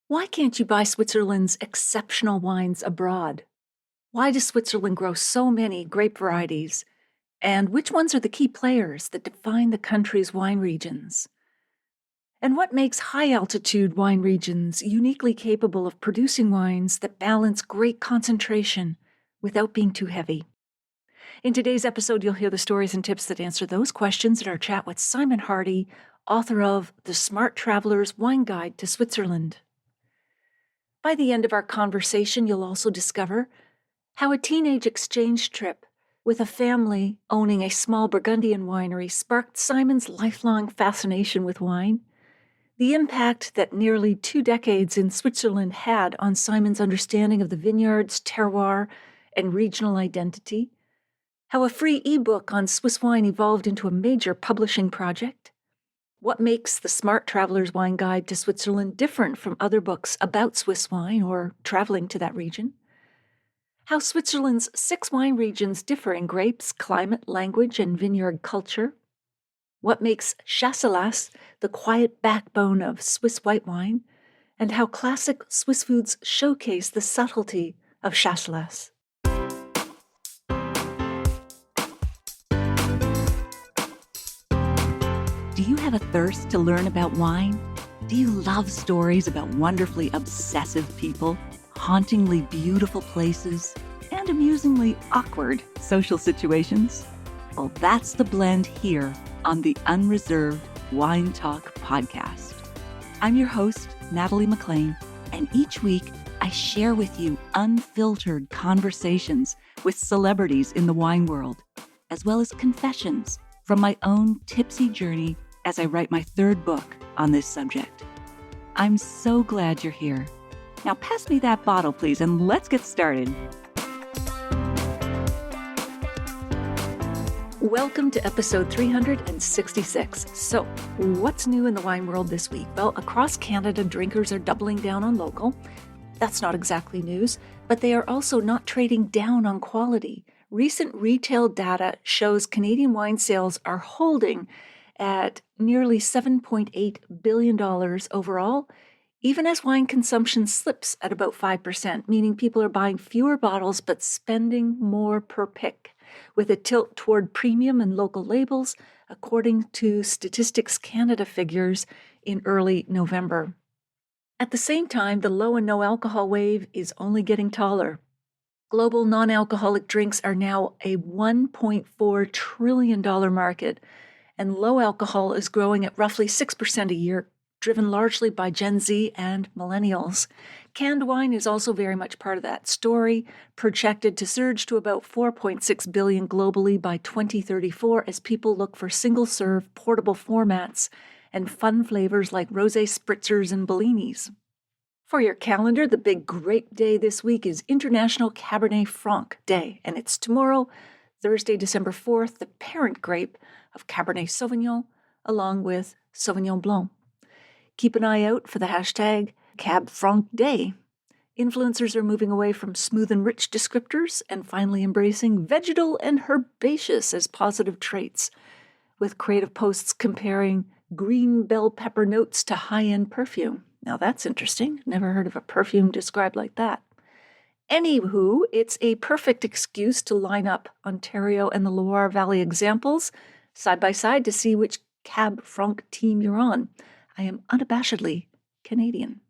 Why can't you buy Switzerland's exceptional wines abroad? Why does Switzerland grow so many grape varieties? And which ones are the key players that define the country's wine regions? And what makes high-altitude wine regions uniquely capable of producing wines that balance great concentration without being too heavy? In today's episode, you'll hear the stories and tips that answer those questions in our chat with Simon Hardy, author of The Smart Traveler's Wine Guide to Switzerland. By the end of our conversation, you'll also discover how a teenage exchange trip with a family owning a small Burgundian winery sparked Simon's lifelong fascination with wine, the impact that nearly 2 decades in Switzerland had on Simon's understanding of the vineyards, terroir, and regional identity, how a free ebook on Swiss wine evolved into a major publishing project, what makes the Smart Traveler's Wine Guide to Switzerland different from other books about Swiss wine or traveling to that region, how Switzerland's 6 wine regions differ in grapes, climate, language, and vineyard culture, what makes Chasselas the quiet backbone of Swiss white wine, and how classic Swiss foods showcase the subtlety of Chasselas. Do you have a thirst to learn about wine? Do you love stories about wonderfully obsessive people, hauntingly beautiful places, and amusingly awkward social situations? Well, that's the blend here on the Unreserved Wine Talk podcast. I'm your host, Natalie McLean, and each week I share with you unfiltered conversations with celebrities in the wine world, as well as confessions from my own tipsy journey as I write my 3rd book on this subject. I'm so glad you're here. Now pass me that bottle, please, and let's get started. Welcome to episode 366. So, what's new in the wine world this week? Well, across Canada, drinkers are doubling down on local. That's not exactly news, but they are also not trading down on quality. Recent retail data shows Canadian wine sales are holding at nearly $7.8 billion overall, even as wine consumption slips at about 5%, meaning people are buying fewer bottles but spending more per pick, with a tilt toward premium and local labels, according to Statistics Canada figures in early November. At the same time, the low and no alcohol wave is only getting taller. Global non-alcoholic drinks are now a $1.4 trillion market, and low alcohol is growing at roughly 6% a year, driven largely by Gen Z and millennials. Canned wine is also very much part of that story, projected to surge to about $4.6 billion globally by 2034 as people look for single-serve portable formats and fun flavors like rosé spritzers and bellinis. For your calendar, the big grape day this week is International Cabernet Franc Day, and it's tomorrow, Thursday, December 4th, the parent grape of Cabernet Sauvignon, along with Sauvignon Blanc. Keep an eye out for the hashtag Cab Franc Day. Influencers are moving away from smooth and rich descriptors and finally embracing vegetal and herbaceous as positive traits, with creative posts comparing green bell pepper notes to high-end perfume. Now that's interesting. Never heard of a perfume described like that. Anywho, it's a perfect excuse to line up Ontario and the Loire Valley examples side by side to see which Cab Franc team you're on. I am unabashedly Canadian.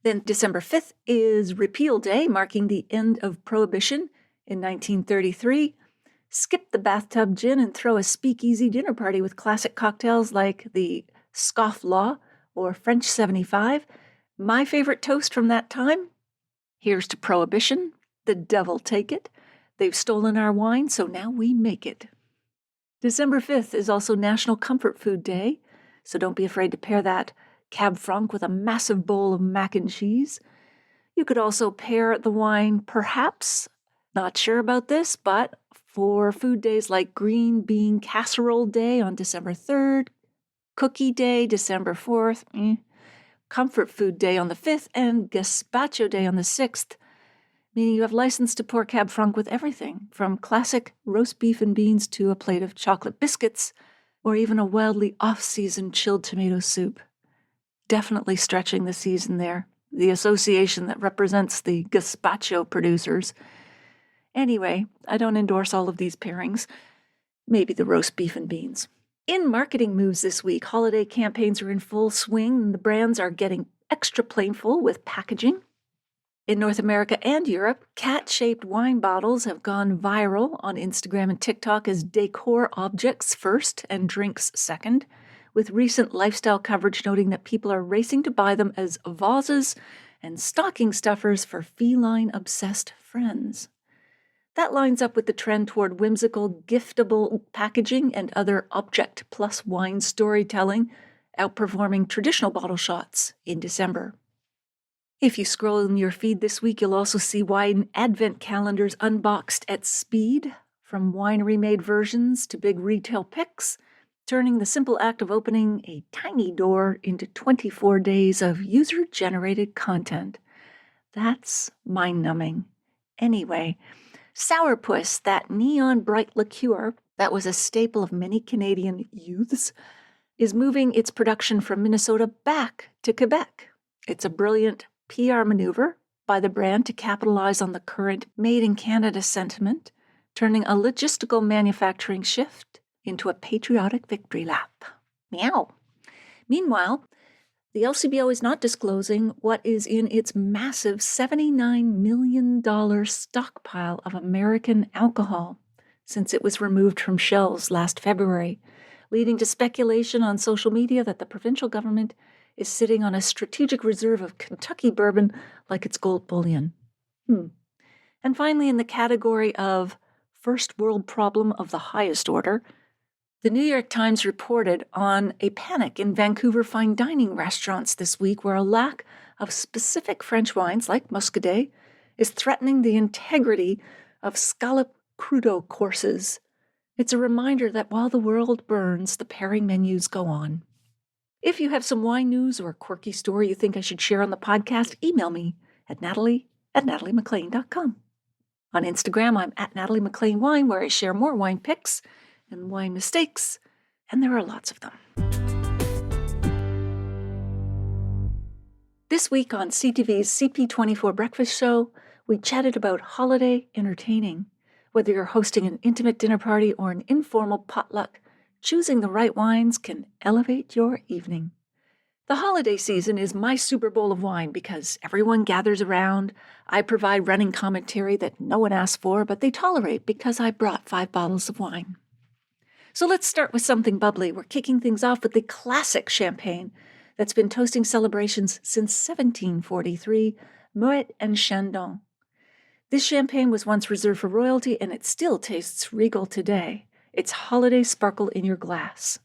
Then December 5th is Repeal Day, marking the end of Prohibition in 1933. Skip the bathtub gin and throw a speakeasy dinner party with classic cocktails like the Scoff Law or French 75. My favorite toast from that time? Here's to Prohibition, the devil take it. They've stolen our wine, so now we make it. December 5th is also National Comfort Food Day, so don't be afraid to pair that Cab Franc with a massive bowl of mac and cheese. You could also pair the wine, perhaps, not sure about this, but for food days like Green Bean Casserole Day on December 3rd, Cookie Day, December 4th, Comfort Food Day on the 5th, and Gazpacho Day on the 6th, meaning you have license to pour Cab Franc with everything, from classic roast beef and beans to a plate of chocolate biscuits, or even a wildly off-season chilled tomato soup. Definitely stretching the season there. the association that represents the gazpacho producers. Anyway, I don't endorse all of these pairings. Maybe the roast beef and beans. In marketing moves this week, holiday campaigns are in full swing, and the brands are getting extra playful with packaging. In North America and Europe, cat-shaped wine bottles have gone viral on Instagram and TikTok as decor objects first and drinks second, with recent lifestyle coverage noting that people are racing to buy them as vases and stocking stuffers for feline-obsessed friends. That lines up with the trend toward whimsical, giftable packaging and other object-plus wine storytelling, outperforming traditional bottle shots in December. If you scroll in your feed this week, you'll also see wine advent calendars unboxed at speed, from winery-made versions to big retail picks, turning the simple act of opening a tiny door into 24 days of user-generated content. That's mind-numbing. Anyway, Sourpuss, that neon-bright liqueur that was a staple of many Canadian youths, is moving its production from Minnesota back to Quebec. It's a brilliant PR maneuver by the brand to capitalize on the current Made in Canada sentiment, turning a logistical manufacturing shift into a patriotic victory lap. Meow. Meanwhile, the LCBO is not disclosing what is in its massive $79 million stockpile of American alcohol since it was removed from shelves last February, leading to speculation on social media that the provincial government is sitting on a strategic reserve of Kentucky bourbon like it's gold bullion. And finally, in the category of first world problem of the highest order, the New York Times reported on a panic in Vancouver fine dining restaurants this week where a lack of specific French wines like Muscadet is threatening the integrity of scallop crudo courses. It's a reminder that while the world burns, the pairing menus go on. If you have some wine news or a quirky story you think I should share on the podcast, email me at natalie@nataliemclean.com. On Instagram, I'm at NatalieMcLeanWine, where I share more wine pics and wine mistakes, and there are lots of them. This week on CTV's CP24 Breakfast Show, we chatted about holiday entertaining. Whether you're hosting an intimate dinner party or an informal potluck, choosing the right wines can elevate your evening. The holiday season is my Super Bowl of wine because everyone gathers around. I provide running commentary that no one asked for, but they tolerate because I brought 5 bottles of wine. So let's start with something bubbly. We're kicking things off with the classic champagne that's been toasting celebrations since 1743, Moet and Chandon. This champagne was once reserved for royalty, and it still tastes regal today. It's holiday sparkle in your glass.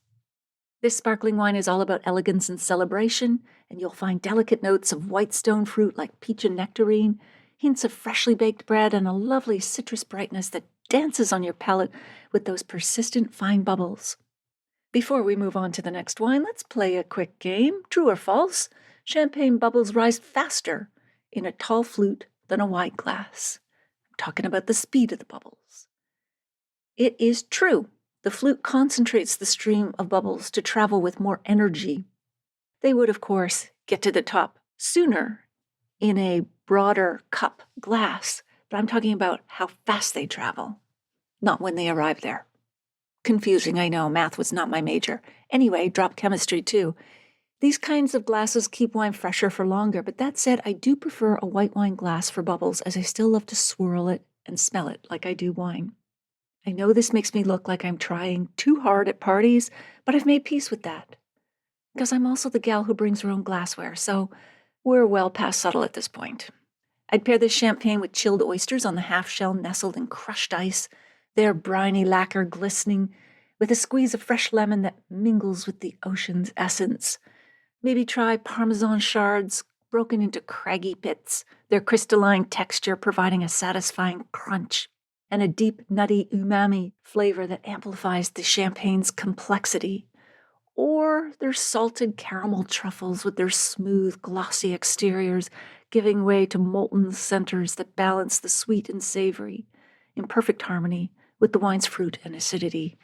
This sparkling wine is all about elegance and celebration, and you'll find delicate notes of white stone fruit like peach and nectarine, hints of freshly baked bread, and a lovely citrus brightness that dances on your palate with those persistent fine bubbles. Before we move on to the next wine, let's play a quick game. True or false? Champagne bubbles rise faster in a tall flute than a wide glass. I'm talking about the speed of the bubbles. It is true. The flute concentrates the stream of bubbles to travel with more energy. They would, of course, get to the top sooner in a broader cup glass, but I'm talking about how fast they travel, not when they arrive there. Confusing, I know. Math was not my major. Anyway, drop chemistry too. These kinds of glasses keep wine fresher for longer, but that said, I do prefer a white wine glass for bubbles, as I still love to swirl it and smell it like I do wine. I know this makes me look like I'm trying too hard at parties, but I've made peace with that. Because I'm also the gal who brings her own glassware, so we're well past subtle at this point. I'd pair this champagne with chilled oysters on the half shell nestled in crushed ice, their briny lacquer glistening, with a squeeze of fresh lemon that mingles with the ocean's essence. Maybe try Parmesan shards broken into craggy bits, their crystalline texture providing a satisfying crunch and a deep, nutty umami flavor that amplifies the champagne's complexity. Or their salted caramel truffles with their smooth, glossy exteriors giving way to molten centers that balance the sweet and savory in perfect harmony with the wine's fruit and acidity.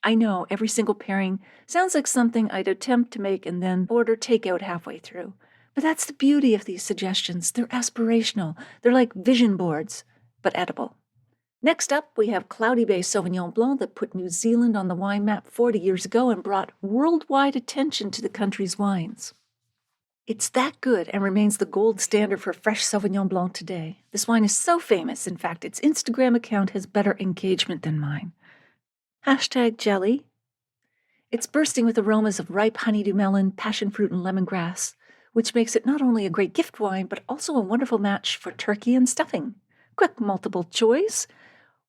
I know every single pairing sounds like something I'd attempt to make and then order takeout halfway through, But that's the beauty of these suggestions. They're aspirational. They're like vision boards, but edible. Next up, we have Cloudy Bay Sauvignon Blanc that put New Zealand on the wine map 40 years ago and brought worldwide attention to the country's wines. It's that good and remains the gold standard for fresh Sauvignon Blanc today. This wine is so famous, in fact, its Instagram account has better engagement than mine. #jelly. It's bursting with aromas of ripe honeydew melon, passion fruit, and lemongrass, which makes it not only a great gift wine, but also a wonderful match for turkey and stuffing. Quick multiple choice.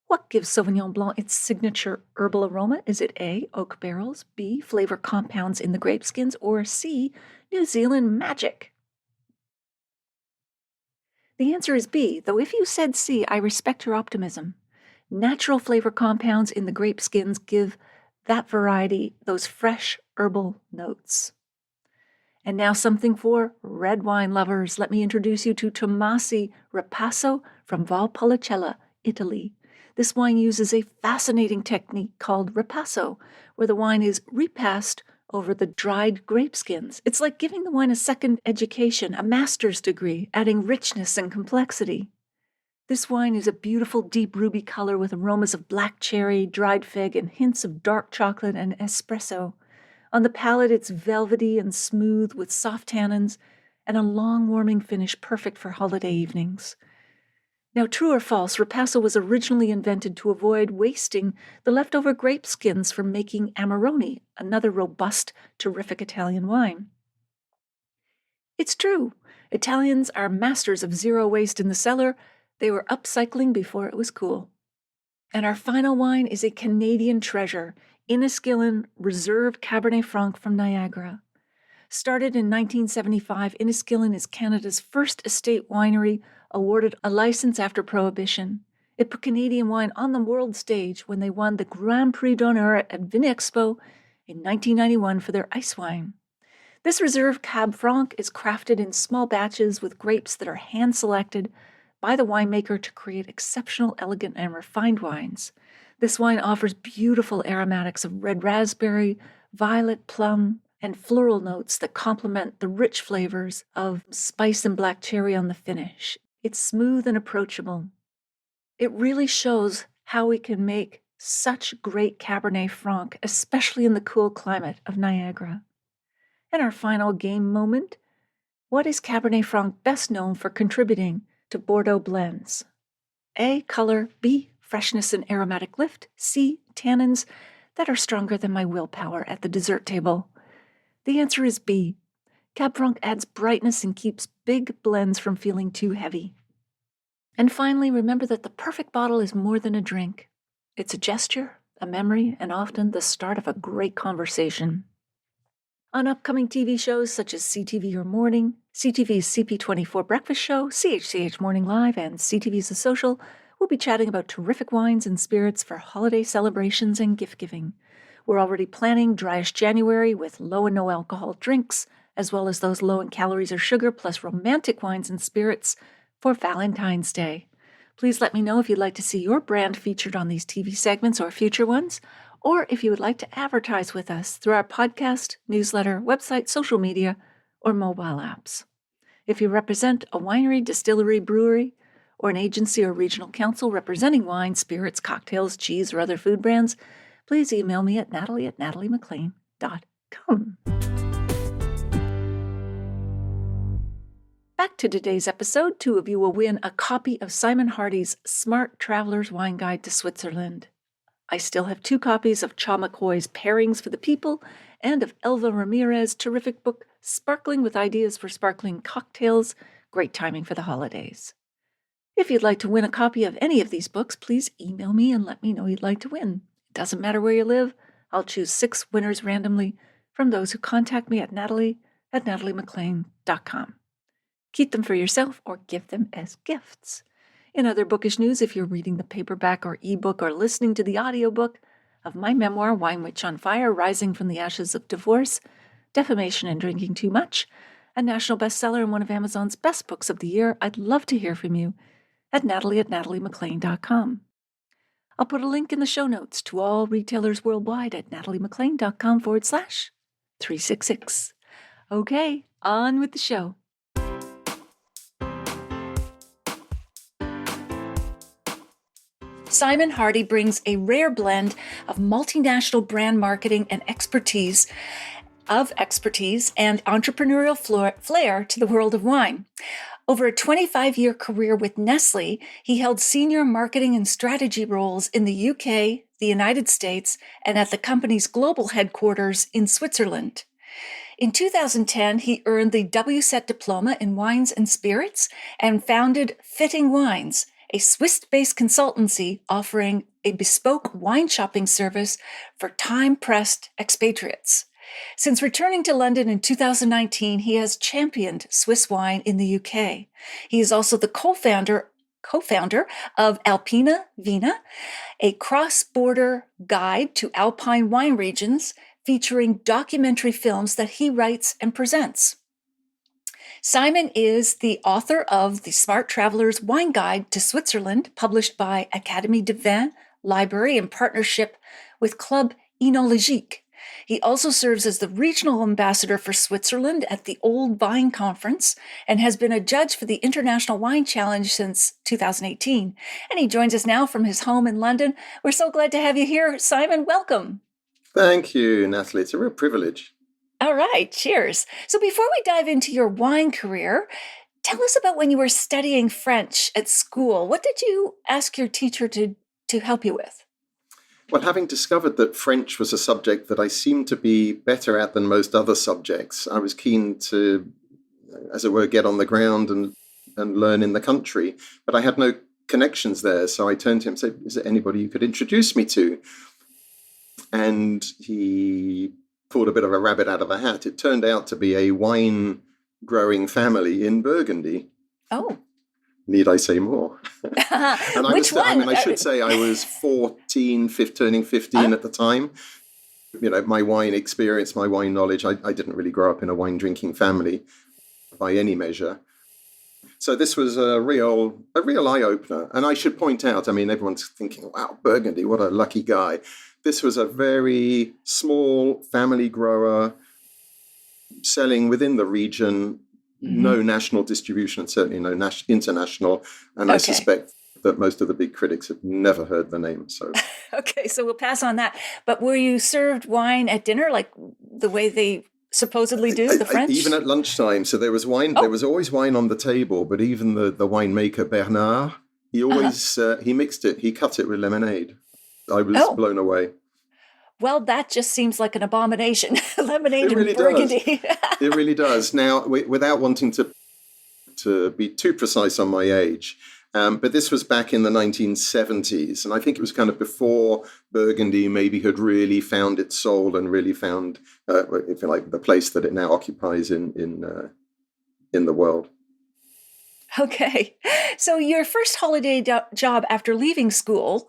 What gives Sauvignon Blanc its signature herbal aroma? Is it A, oak barrels, B, flavor compounds in the grape skins, or C, New Zealand magic? The answer is B, though if you said C, I respect your optimism. Natural flavor compounds in the grape skins give that variety those fresh herbal notes. And now something for red wine lovers. Let me introduce you to Tomasi Ripasso from Valpolicella, Italy. This wine uses a fascinating technique called ripasso, where the wine is repassed over the dried grape skins. It's like giving the wine a second education, a master's degree, adding richness and complexity. This wine is a beautiful deep ruby color with aromas of black cherry, dried fig, and hints of dark chocolate and espresso. On the palate, it's velvety and smooth with soft tannins and a long warming finish perfect for holiday evenings. Now, true or false, ripasso was originally invented to avoid wasting the leftover grape skins from making Amarone, another robust, terrific Italian wine. It's true. Italians are masters of zero waste in the cellar. They were upcycling before it was cool. And our final wine is a Canadian treasure, Enniskillen Reserve Cabernet Franc from Niagara. Started in 1975, Enniskillen is Canada's first estate winery awarded a license after Prohibition. It put Canadian wine on the world stage when they won the Grand Prix d'Honneur at Vinexpo in 1991 for their ice wine. This Reserve Cab Franc is crafted in small batches with grapes that are hand-selected by the winemaker to create exceptional, elegant, and refined wines. This wine offers beautiful aromatics of red raspberry, violet, plum, and floral notes that complement the rich flavors of spice and black cherry on the finish. It's smooth and approachable. It really shows how we can make such great Cabernet Franc, especially in the cool climate of Niagara. And our final game moment, what is Cabernet Franc best known for contributing to Bordeaux blends? A, color, B, freshness and aromatic lift, C, tannins that are stronger than my willpower at the dessert table. The answer is B. Cab Franc adds brightness and keeps big blends from feeling too heavy. And finally, remember that the perfect bottle is more than a drink. It's a gesture, a memory, and often the start of a great conversation. On upcoming TV shows such as CTV Your Morning, CTV's CP24 Breakfast Show, CHCH Morning Live, and CTV's The Social, we'll be chatting about terrific wines and spirits for holiday celebrations and gift-giving. We're already planning dryish January with low and no alcohol drinks, as well as those low in calories or sugar, plus romantic wines and spirits for Valentine's Day. Please let me know if you'd like to see your brand featured on these TV segments or future ones, or if you would like to advertise with us through our podcast, newsletter, website, social media, or mobile apps. If you represent a winery, distillery, brewery, or an agency or regional council representing wine, spirits, cocktails, cheese, or other food brands, please email me at natalie@nataliemaclean.com. Back to today's episode, 2 of you will win a copy of Simon Hardy's Smart Traveler's Wine Guide to Switzerland. I still have 2 copies of Cha McCoy's Pairings for the People and of Elva Ramirez's terrific book, Sparkling with Ideas for Sparkling Cocktails, great timing for the holidays. If you'd like to win a copy of any of these books, please email me and let me know you'd like to win. It doesn't matter where you live. I'll choose 6 winners randomly from those who contact me at natalie@nataliemaclean.com. Keep them for yourself or give them as gifts. In other bookish news, if you're reading the paperback or ebook or listening to the audiobook of my memoir, Wine Witch on Fire, Rising from the Ashes of Divorce, Defamation and Drinking Too Much, a national bestseller and one of Amazon's best books of the year, I'd love to hear from you at natalie@nataliemaclean.com. I'll put a link in the show notes to all retailers worldwide at nataliemaclean.com/366. Okay, on with the show. Simon Hardy brings a rare blend of multinational brand marketing and expertise and entrepreneurial flair to the world of wine. Over a 25-year career with Nestlé, he held senior marketing and strategy roles in the UK, the United States, and at the company's global headquarters in Switzerland. In 2010, he earned the WSET diploma in wines and spirits and founded Fitting Wines, a Swiss-based consultancy offering a bespoke wine shopping service for time-pressed expatriates. Since returning to London in 2019, he has championed Swiss wine in the UK. He is also the co-founder of Alpina Vina, a cross-border guide to alpine wine regions featuring documentary films that he writes and presents. Simon is the author of The Smart Traveler's Wine Guide to Switzerland, published by Académie de Vin Library in partnership with Club Enologique. He also serves as the regional ambassador for Switzerland at the Old Vine Conference and has been a judge for the International Wine Challenge since 2018. And he joins us now from his home in London. We're so glad to have you here, Simon. Welcome. Thank you, Natalie. It's a real privilege. All right, cheers. So before we dive into your wine career, tell us about when you were studying French at school. What did you ask your teacher to help you with? Well, having discovered that French was a subject that I seemed to be better at than most other subjects, I was keen to, as it were, get on the ground and learn in the country. But I had no connections there, so I turned to him and said, "Is there anybody you could introduce me to?" And he pulled a bit of a rabbit out of a hat. It turned out to be a wine-growing family in Burgundy. Oh. Need I say more? And Which one? I should say I was 14, turning 15 at the time. You know, my wine experience, my wine knowledge, I didn't really grow up in a wine drinking family by any measure. So this was a real eye-opener. And I should point out, I mean, everyone's thinking, wow, Burgundy, what a lucky guy. This was a very small family grower selling within the region. No national distribution, and certainly no international. And I suspect that most of the big critics have never heard the name. So okay, so we'll pass on that. But were you served wine at dinner, like the way they suppososedly do, the French? Even at lunchtime. So there was wine. There was always wine on the table. But even the winemaker Bernard, he always he mixed it. He cut it with lemonade. I was blown away. Well, that just seems like an abomination. Lemonade and Burgundy. It really does. Now, without wanting to be too precise on my age, but this was back in the 1970s. And I think it was kind of before Burgundy maybe had really found its soul and really found, if you like, the place that it now occupies in the world. Okay. So your first holiday job after leaving school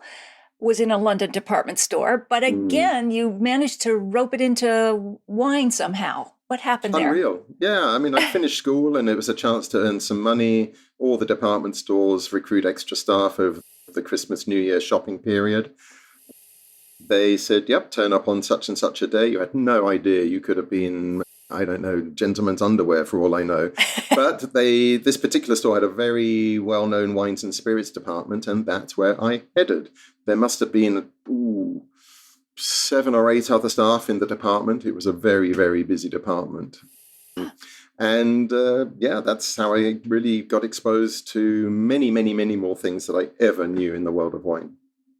was in a London department store, but again, you managed to rope it into wine somehow. What happened there? Unreal. Yeah, I mean, I finished school and it was a chance to earn some money. All the department stores recruit extra staff over the Christmas, New Year shopping period. They said, yep, turn up on such and such a day. You had no idea. You could have been, I don't know, gentleman's underwear for all I know. But this particular store had a very well-known wines and spirits department, and that's where I headed. There must have been 7 or 8 other staff in the department. It was a very, very busy department. And that's how I really got exposed to many, many, many more things that I ever knew in the world of wine.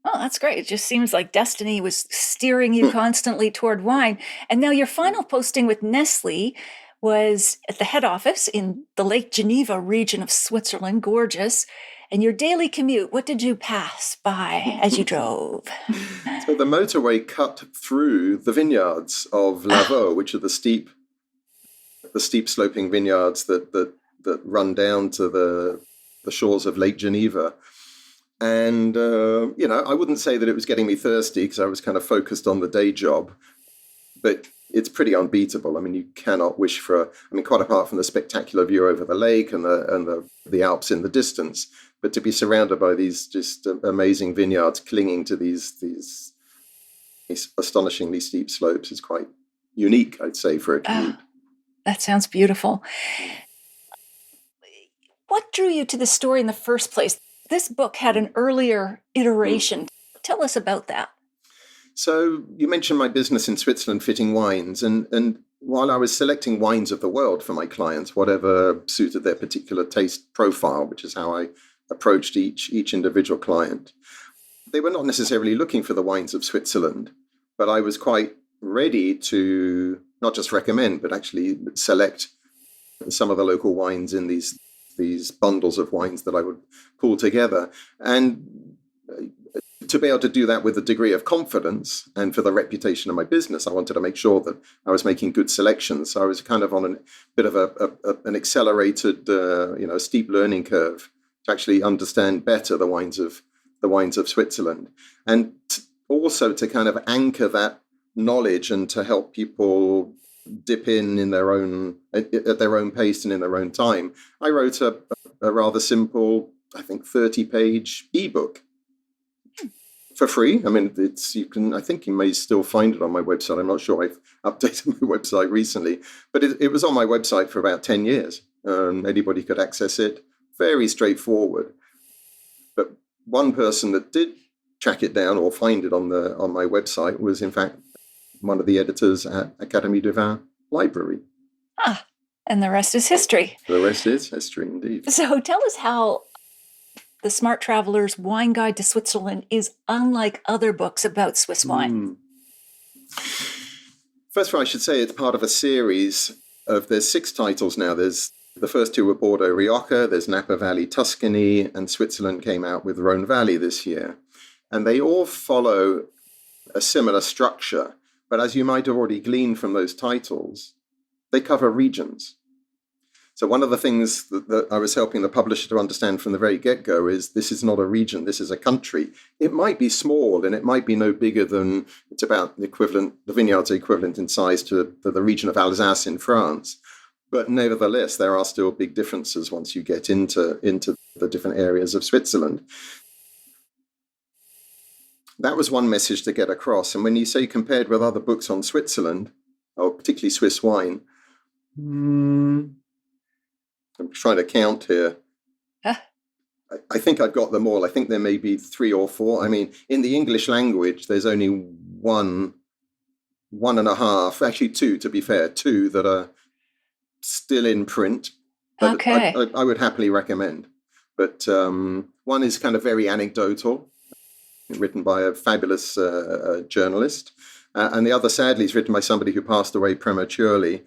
Oh, that's great. It just seems like destiny was steering you constantly toward wine. And now your final posting with Nestlé was at the head office in the Lake Geneva region of Switzerland, gorgeous. And your daily commute, what did you pass by as you drove? So the motorway cut through the vineyards of Lavaux, which are the steep sloping vineyards that run down to the shores of Lake Geneva. And, I wouldn't say that it was getting me thirsty because I was kind of focused on the day job, but it's pretty unbeatable. I mean, you cannot wish for, quite apart from the spectacular view over the lake and the Alps in the distance, but to be surrounded by these just amazing vineyards clinging to these astonishingly steep slopes is quite unique, I'd say, for a commute. That sounds beautiful. What drew you to the story in the first place? this book had an earlier iteration. Tell us about that. So you mentioned my business in Switzerland, fitting wines, and while I was selecting wines of the world for my clients, whatever suited their particular taste profile, which is how I approached each individual client, they were not necessarily looking for the wines of Switzerland, but I was quite ready to not just recommend, but actually select some of the local wines in these bundles of wines that I would pull together. And to be able to do that with a degree of confidence and for the reputation of my business, I wanted to make sure that I was making good selections. So I was kind of on a bit of an accelerated, steep learning curve to actually understand better the wines of Switzerland, and also to kind of anchor that knowledge and to help people dip in their own at their own pace and in their own time. I wrote a rather simple, I think, 30-page ebook for free. I mean, I think you may still find it on my website. I'm not sure, I've updated my website recently, but it was on my website for about 10 years. Anybody could access it. Very straightforward. But one person that did track it down or find it on my website was, in fact, one of the editors at Académie du Vin Library. And the rest is history. The rest is history, indeed. So tell us how The Smart Traveler's Wine Guide to Switzerland is unlike other books about Swiss wine. First of all, I should say it's part of a series there's 6 titles now. There's the first 2 were Bordeaux Rioja, there's Napa Valley Tuscany, and Switzerland came out with Rhone Valley this year. And they all follow a similar structure. But as you might have already gleaned from those titles, they cover regions. So one of the things that I was helping the publisher to understand from the very get-go is this is not a region, this is a country. It might be small and it might be no bigger than, it's about the vineyards are equivalent in size to the region of Alsace in France. But nevertheless, there are still big differences once you get into the different areas of Switzerland. That was one message to get across. And when you say compared with other books on Switzerland, or particularly Swiss wine, I'm trying to count here. I think I've got them all. I think there may be 3 or 4. I mean, in the English language, there's only one and a half, actually 2, to be fair, 2 that are still in print. But Okay. I would happily recommend. But one is kind of very anecdotal, written by a fabulous journalist. And the other, sadly, is written by somebody who passed away prematurely,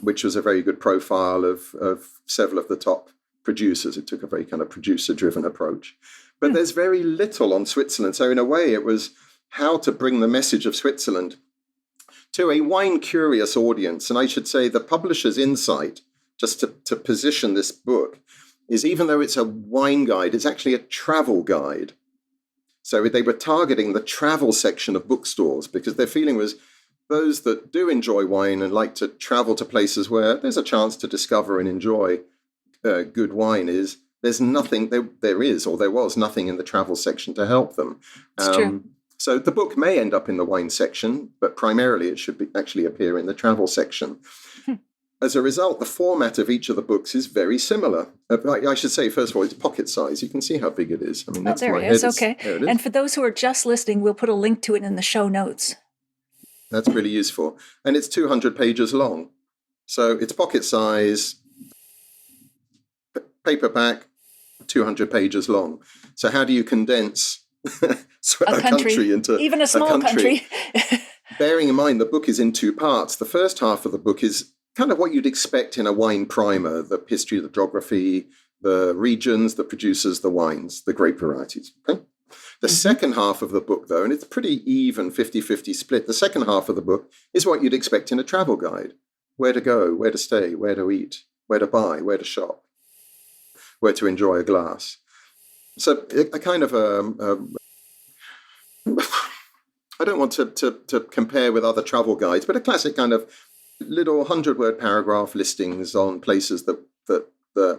which was a very good profile of several of the top producers. It took a very kind of producer-driven approach. But there's very little on Switzerland. So in a way, it was how to bring the message of Switzerland to a wine-curious audience. And I should say the publisher's insight, just to position this book, is even though it's a wine guide, it's actually a travel guide. So they were targeting the travel section of bookstores because their feeling was those that do enjoy wine and like to travel to places where there's a chance to discover and enjoy good wine there was nothing in the travel section to help them. It's true. So the book may end up in the wine section, but primarily it should actually appear in the travel section. As a result, the format of each of the books is very similar. I should say, first of all, it's pocket size. You can see how big it is. I mean, that's there my it is. head. Okay. There it is. And for those who are just listening, we'll put a link to it in the show notes. That's really useful. And it's 200 pages long. So it's pocket size, paperback, 200 pages long. So how do you condense a country into even a small country? Bearing in mind the book is in 2 parts. The first half of the book is kind of what you'd expect in a wine primer: the history, the geography, the regions, the producers, the wines, the grape varieties. Okay? The second half of the book, though, and it's pretty even 50-50 split, the second half of the book is what you'd expect in a travel guide: where to go, where to stay, where to eat, where to buy, where to shop, where to enjoy a glass. So a kind of I don't want to compare with other travel guides, but a classic kind of little 100-word paragraph listings on places that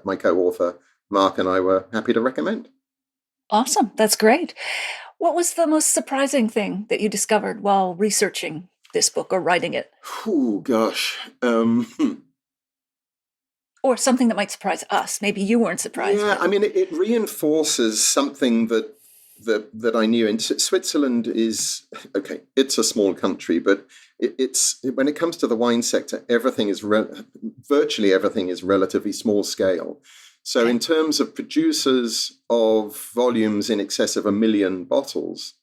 my co-author Mark and I were happy to recommend. Awesome. That's great. What was the most surprising thing that you discovered while researching this book or writing it? Oh, gosh. Or something that might surprise us. Maybe you weren't surprised. Yeah, But... I mean, it reinforces something that I knew. And Switzerland is, okay, it's a small country, but it's when it comes to the wine sector, virtually everything is relatively small scale. So in terms of producers of volumes in excess of 1 million bottles,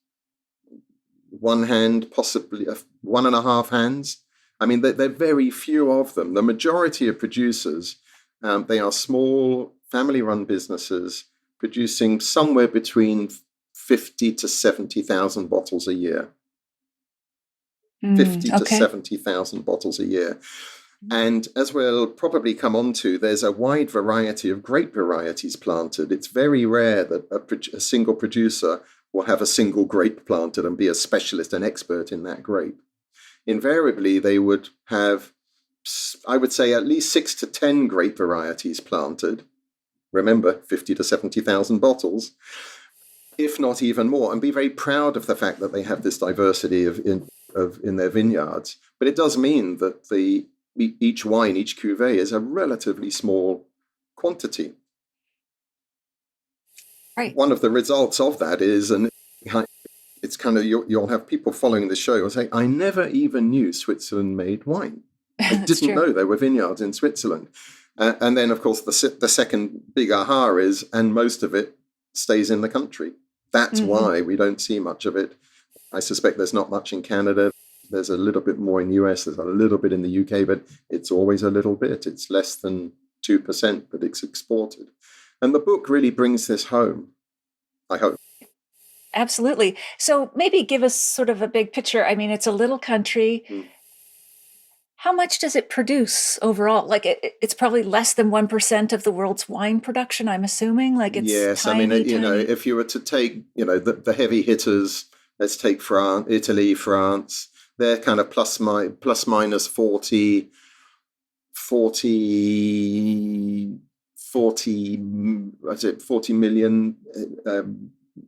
one hand, possibly one and a half hands. I mean, there are very few of them. The majority of producers, they are small, family-run businesses producing somewhere between 50 to 70,000 bottles a year. 50 to 70,000 bottles a year. And as we'll probably come on to, there's a wide variety of grape varieties planted. It's very rare that a single producer will have a single grape planted and be a specialist and expert in that grape. Invariably, they would have, I would say, at least 6 to 10 grape varieties planted. Remember, 50 to 70,000 bottles, if not even more, and be very proud of the fact that they have this diversity in their vineyards. But it does mean that each wine, each cuvée, is a relatively small quantity. Right. One of the results of that is, and it's kind of, you'll have people following the show who say, I never even knew Switzerland made wine. I didn't know there were vineyards in Switzerland. And then, of course, the second big aha is, and most of it stays in the country. That's why we don't see much of it. I suspect there's not much in Canada. There's a little bit more in the US. There's a little bit in the UK, but it's always a little bit. It's less than 2%, but it's exported. And the book really brings this home, I hope. Absolutely. So maybe give us sort of a big picture. I mean, it's a little country. How much does it produce overall? Like it's probably less than 1% of the world's wine production, I'm assuming. Like it's yes, tiny, I mean, tiny. If you were to take, the heavy hitters, let's take France, Italy, France, they're kind of plus minus 40 million,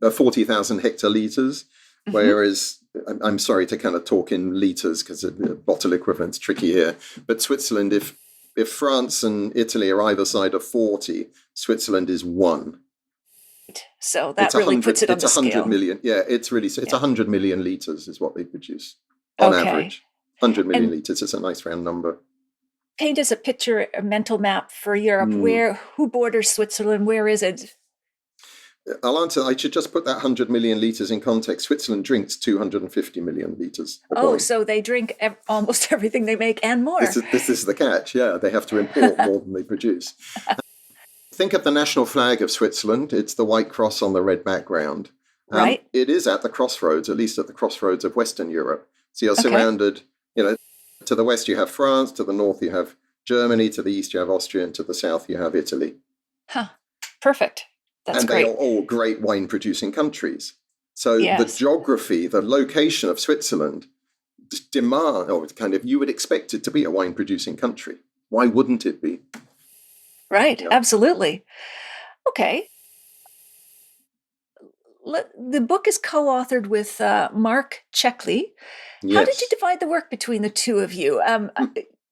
40,000 hectoliters, whereas I'm sorry to kind of talk in liters because bottle equivalent's tricky here. But Switzerland, if France and Italy are either side of 40, Switzerland is 1. So that really puts it on the scale. It's 100 million. Yeah, it's 100 million liters is what they produce on average. 100 million liters is a nice round number. Paint us a picture, a mental map for Europe. Who borders Switzerland? Where is it? I'll answer. I should just put that 100 million litres in context. Switzerland drinks 250 million litres of wine. So they drink almost everything they make and more. This is the catch, yeah. They have to import more than they produce. Think of the national flag of Switzerland. It's the white cross on the red background. Right. It is at the crossroads, at least at the crossroads of Western Europe. So you're surrounded, to the west you have France, to the north you have Germany, to the east you have Austria, and to the south you have Italy. Perfect. That's great. They are all great wine-producing countries. So the geography, the location of Switzerland you would expect it to be a wine-producing country. Why wouldn't it be? Right, absolutely. Okay. The book is co-authored with Mark Checkley. Yes. How did you divide the work between the two of you?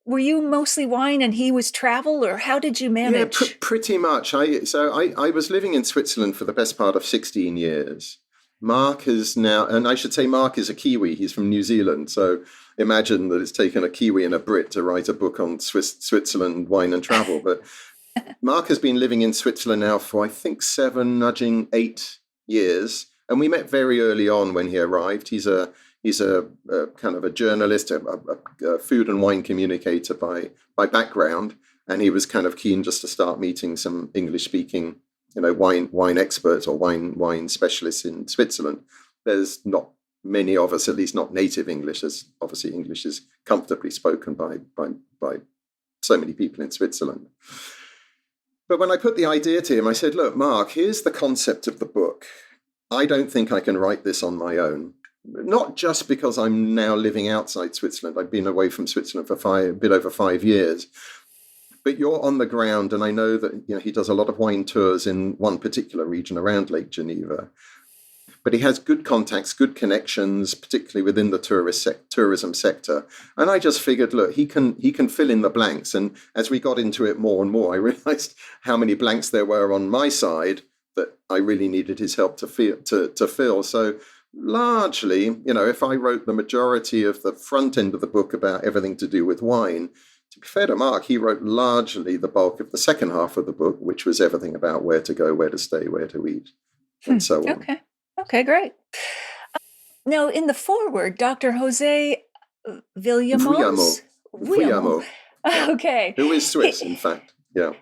Were you mostly wine and he was travel, or how did you manage? Yeah, pretty much. I was living in Switzerland for the best part of 16 years. Mark is now, and I should say Mark is a Kiwi. He's from New Zealand. So imagine that it's taken a Kiwi and a Brit to write a book on Switzerland wine and travel. But Mark has been living in Switzerland now for, I think, 7, nudging 8 years. And we met very early on when he arrived. He's a kind of a journalist, a food and wine communicator by background, and he was kind of keen just to start meeting some English-speaking, wine experts or wine specialists in Switzerland. There's not many of us, at least not native English, as obviously English is comfortably spoken by so many people in Switzerland. But when I put the idea to him, I said, "Look, Mark, here's the concept of the book. I don't think I can write this on my own." Not just because I'm now living outside Switzerland. I've been away from Switzerland for a bit over 5 years. But you're on the ground, and I know that he does a lot of wine tours in one particular region around Lake Geneva. but he has good contacts, good connections, particularly within the tourism sector. And I just figured, look, he can fill in the blanks. And as we got into it more and more, I realized how many blanks there were on my side that I really needed his help to fill. So largely, if I wrote the majority of the front end of the book about everything to do with wine, to be fair to Mark, he wrote largely the bulk of the second half of the book, which was everything about where to go, where to stay, where to eat, and so on. Okay, great. Now, in the foreword, Dr. Jose Villamos? Villamo. Okay. Who is Swiss, in fact. Yeah.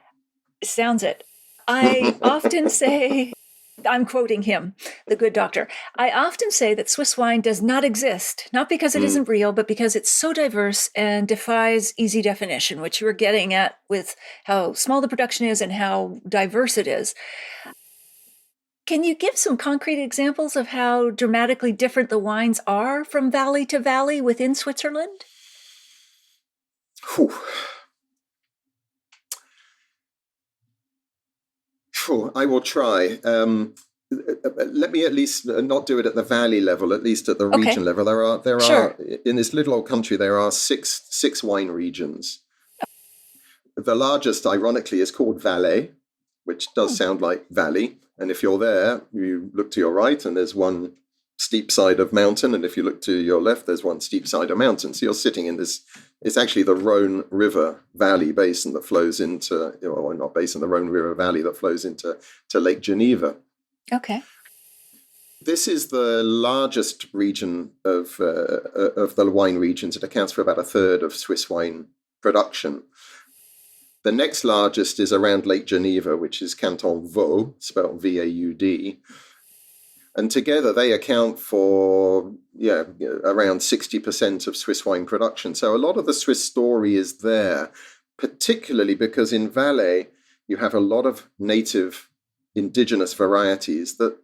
Sounds it. I often say, I'm quoting him, the good doctor. I often say that Swiss wine does not exist, not because it isn't real, but because it's so diverse and defies easy definition, which you were getting at with how small the production is and how diverse it is. Can you give some concrete examples of how dramatically different the wines are from valley to valley within Switzerland? Sure, I will try. Let me at least not do it at the valley level, at least at the region level. There are in this little old country, there are six wine regions. The largest, ironically, is called Valais, which does sound like valley. And if you're there, you look to your right and there's one steep side of mountain. And if you look to your left, there's one steep side of mountain. So you're sitting in this, it's actually the Rhone River Valley basin that flows into, or not basin, the Rhone River Valley that flows into Lake Geneva. Okay. This is the largest region of the wine regions. It accounts for about a third of Swiss wine production. The next largest is around Lake Geneva, which is Canton Vaud, spelled V-A-U-D. And together they account for, around 60% of Swiss wine production. So a lot of the Swiss story is there, particularly because in Valais you have a lot of native indigenous varieties that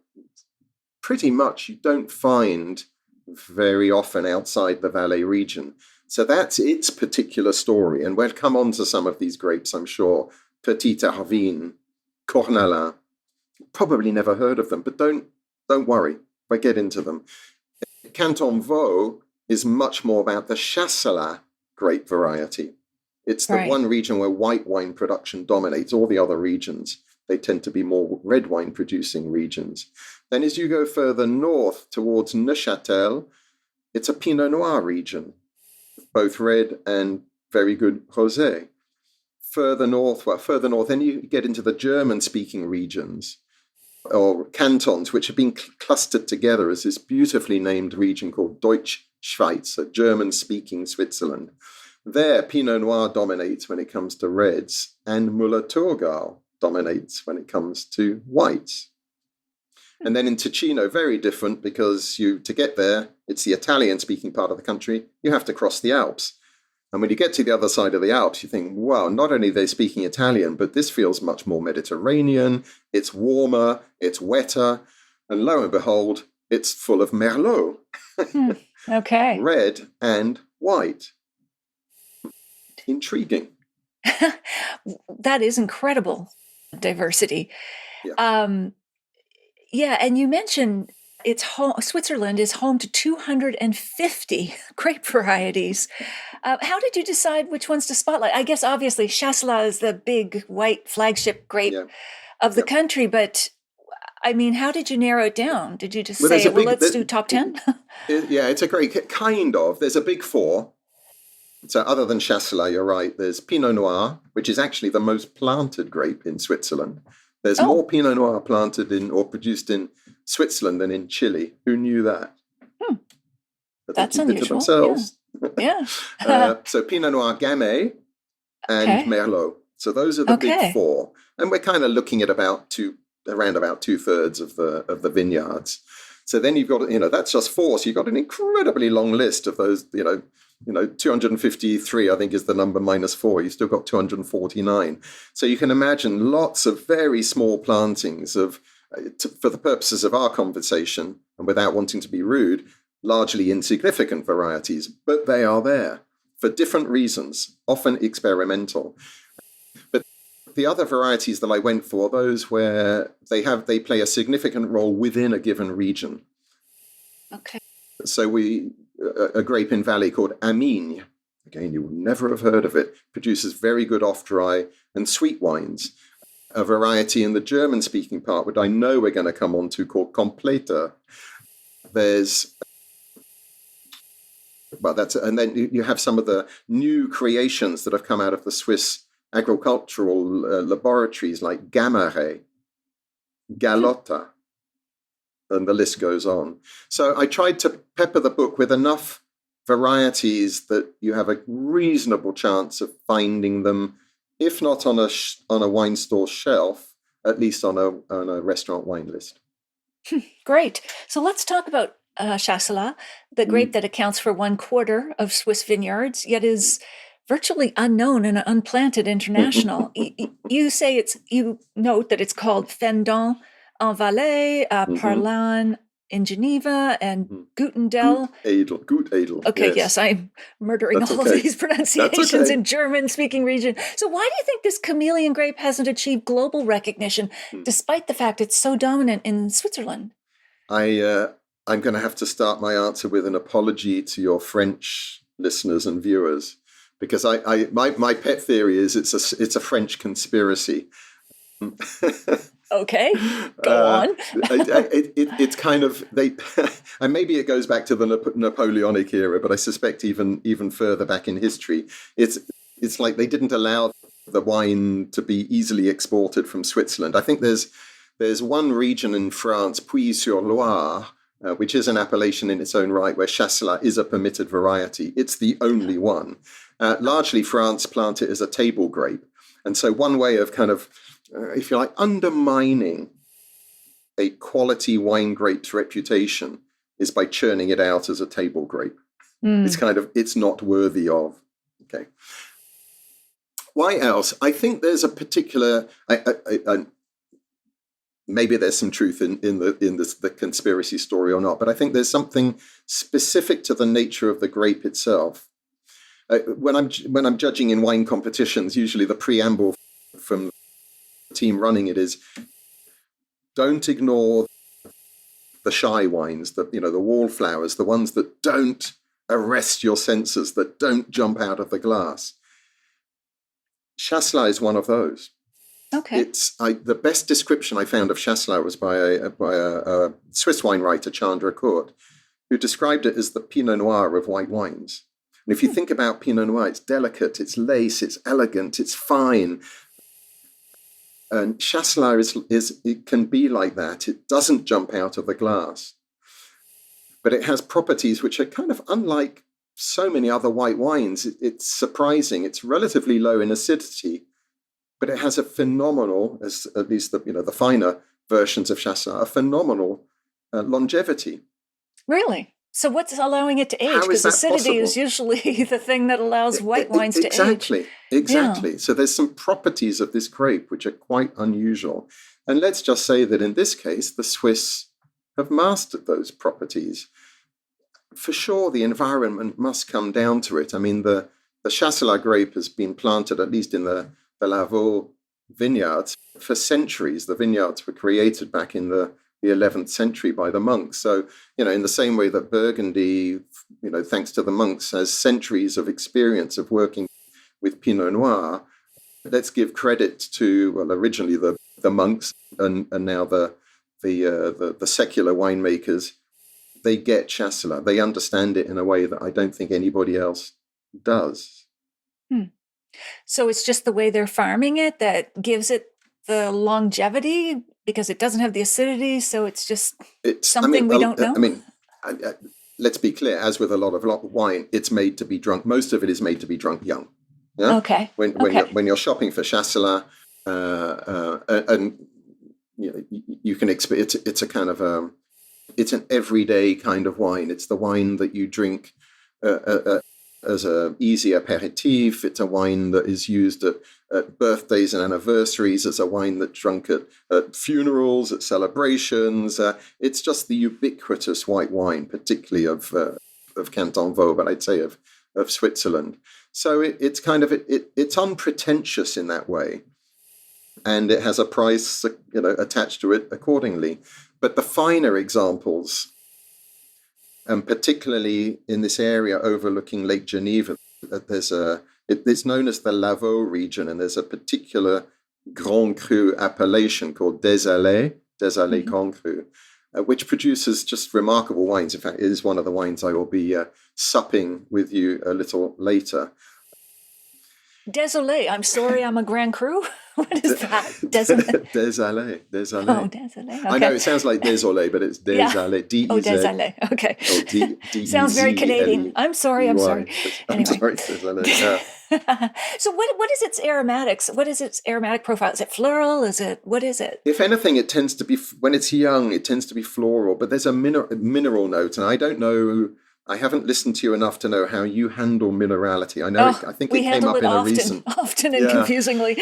pretty much you don't find very often outside the Valais region. So that's its particular story. And we'll come on to some of these grapes, I'm sure. Petit Arvin, Cornalin. Probably never heard of them, but don't worry if I get into them. Canton Vaud is much more about the Chasselas grape variety. It's the one region where white wine production dominates. All the other regions, they tend to be more red wine producing regions. Then as you go further north towards Neuchâtel, it's a Pinot Noir region, both red and very good rosé. Further north, then you get into the German-speaking regions, or cantons, which have been clustered together as this beautifully named region called Deutschschweiz, so German-speaking Switzerland. There, Pinot Noir dominates when it comes to reds, and Müller-Thurgau dominates when it comes to whites. And then in Ticino, very different, because to get there, it's the Italian-speaking part of the country, you have to cross the Alps. And when you get to the other side of the Alps, you think, wow, not only are they speaking Italian, but this feels much more Mediterranean, it's warmer, it's wetter, and lo and behold, it's full of Merlot. Okay. Red and white. Intriguing. That is incredible diversity. Yeah. And you mentioned Switzerland is home to 250 grape varieties. How did you decide which ones to spotlight? I guess obviously Chasselas is the big white flagship grape of the country, but I mean, how did you narrow it down? Did you just say, let's do top 10? It's a great kind of. There's a big four. So other than Chasselas, you're right, there's Pinot Noir, which is actually the most planted grape in Switzerland. There's more Pinot Noir planted or produced in Switzerland than in Chile. Who knew that? That's unusual. Yeah. So Pinot Noir Gamay and Merlot. So those are the big four. And we're kind of looking at around about 2/3 of the vineyards. So then you've got, that's just four. So you've got an incredibly long list of those, 253, I think, is the number -4. You've still got 249. So you can imagine lots of very small plantings for the purposes of our conversation, and without wanting to be rude, largely insignificant varieties, but they are there for different reasons, often experimental. But the other varieties that I went for, those where they play a significant role within a given region. Okay. So a grape in Valley called Amigne, again, you will never have heard of it, produces very good off-dry and sweet wines. A variety in the German-speaking part, which I know we're going to come on to, called Completer. And then you have some of the new creations that have come out of the Swiss agricultural laboratories, like Gamare, Galotta, and the list goes on. So I tried to pepper the book with enough varieties that you have a reasonable chance of finding them, if not on a wine store shelf, at least on a restaurant wine list. Great. So let's talk about Chasselas, the grape that accounts for 1/4 of Swiss vineyards, yet is virtually unknown and unplanted international. You note that it's called Fendant en Valais, Parlan in Geneva, and Gutendel. Gut Edel. Okay, yes, I'm murdering all of these pronunciations in German-speaking region. So why do you think this chameleon grape hasn't achieved global recognition, despite the fact it's so dominant in Switzerland? I'm going to have to start my answer with an apology to your French listeners and viewers, because my pet theory is it's a French conspiracy. Okay, go on. It's kind of and maybe it goes back to the Napoleonic era, but I suspect even further back in history, it's like they didn't allow the wine to be easily exported from Switzerland. I think there's one region in France, Puy-sur-Loire, which is an appellation in its own right, where Chasselas is a permitted variety. It's the only one. Largely, France plant it as a table grape. And so one way of kind of, if you like, undermining a quality wine grape's reputation is by churning it out as a table grape. It's not worthy of. Okay. Why else? I think there's a particular... maybe there's some truth in the conspiracy story or not, but I think there's something specific to the nature of the grape itself. When I'm judging in wine competitions, usually the preamble from the team running it is, don't ignore the shy wines, the wallflowers, the ones that don't arrest your senses, that don't jump out of the glass. Chasselas is one of those. Okay. The best description I found of Chasselas was by a Swiss wine writer, Chandra Kurt, who described it as the Pinot Noir of white wines. And if you think about Pinot Noir, it's delicate, it's lace, it's elegant, it's fine. And Chasselas it can be like that. It doesn't jump out of the glass. But it has properties which are kind of unlike so many other white wines. It's surprising. It's relatively low in acidity, but it has a phenomenal, as at least the finer versions of Chasselas, a phenomenal longevity. Really? So what's allowing it to age? How is Because that acidity possible? is usually the thing that allows white wines to age. Exactly. Yeah. So there's some properties of this grape which are quite unusual. And let's just say that in this case, the Swiss have mastered those properties. For sure, the environment must come down to it. I mean, the Chasselas grape has been planted, at least in the Lavaux vineyards, for centuries. The vineyards were created back in the 11th century by the monks. So, in the same way that Burgundy, thanks to the monks, has centuries of experience of working with Pinot Noir, let's give credit to, originally the monks and now the secular winemakers. They get Chasselas. They understand it in a way that I don't think anybody else does. So it's just the way they're farming it that gives it the longevity, because it doesn't have the acidity. So it's something we don't know. Let's be clear. As with a lot of wine, it's made to be drunk. Most of it is made to be drunk young. Yeah? Okay. When you're shopping for Chasselas, and you can expect it's a kind of it's an everyday kind of wine. It's the wine that you drink as an easy aperitif. It's a wine that is used at birthdays and anniversaries. It's a wine that's drunk at funerals, at celebrations. It's just the ubiquitous white wine, particularly of Canton Vaud, but I'd say of Switzerland. So it's kind of it's unpretentious in that way. and it has a price, attached to it accordingly. But the finer examples, and particularly in this area overlooking Lake Geneva, it's known as the Lavaux region, and there's a particular Grand Cru appellation called Desalé Grand Cru, which produces just remarkable wines. In fact, it is one of the wines I will be supping with you a little later. Désolé, I'm sorry I'm a Grand Cru. What is that? Désolé. Désolé. Oh, désolé. Okay. I know it sounds like désolé, but it's désolé. Yeah. Oh, désolé. Okay. Sounds very Canadian. I'm sorry. Anyway. I'm sorry, désolé. Yeah. So what is its aromatics? What is its aromatic profile? Is it floral? What is it? If anything, it tends to be, when it's young, it tends to be floral, but there's a mineral note, and I don't know. I haven't listened to you enough to know how you handle minerality. I know. I think it came up in a recent, often and confusingly.